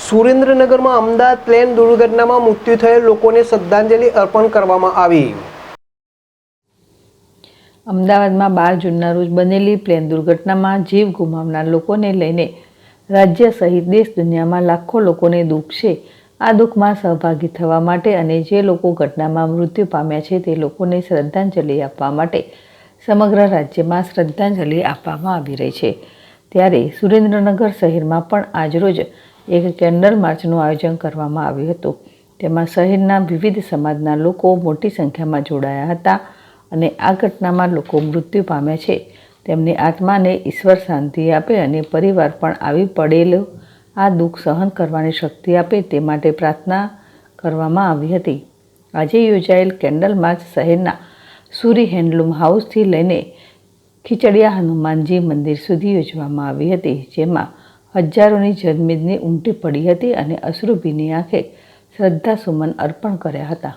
સુરેન્દ્રનગરમાં અમદાવાદ પ્લેન દુર્ઘટનામાં મૃત્યુ થયેલ લોકોને શ્રદ્ધાંજલિ અર્પણ કરવામાં આવી। અમદાવાદમાં 12 જૂનના રોજ બનેલી પ્લેન દુર્ઘટનામાં જીવ ગુમાવનાર લોકોને લઈને રાજ્ય સહિત દેશ દુનિયામાં લાખો લોકોને દુઃખ છે। આ દુઃખમાં સહભાગી થવા માટે અને જે લોકો ઘટનામાં મૃત્યુ પામ્યા છે તે લોકોને શ્રદ્ધાંજલિ આપવા માટે સમગ્ર રાજ્યમાં શ્રદ્ધાંજલિ આપવામાં આવી રહી છે। ત્યારે સુરેન્દ્રનગર શહેરમાં પણ આજરોજ એક કેન્ડલ માર્ચનું આયોજન કરવામાં આવ્યું હતું। તેમાં શહેરના વિવિધ સમાજના લોકો મોટી સંખ્યામાં જોડાયા હતા અને આ ઘટનામાં લોકો મૃત્યુ પામ્યા છે તેમની આત્માને ઈશ્વર શાંતિ આપે અને પરિવાર પણ આવી પડેલું આ દુઃખ સહન કરવાની શક્તિ આપે તે માટે પ્રાર્થના કરવામાં આવી હતી। આજે યોજાયેલ કેન્ડલ માર્ચ શહેરના સુરી હેન્ડલૂમ હાઉસથી લઈને ખીચડિયા હનુમાનજી મંદિર સુધી યોજવામાં આવી હતી, જેમાં હજારોની જનમેદની ઉમટી પડી હતી અને અશ્રુભીની આંખે શ્રદ્ધાસુમન અર્પણ કર્યા હતા।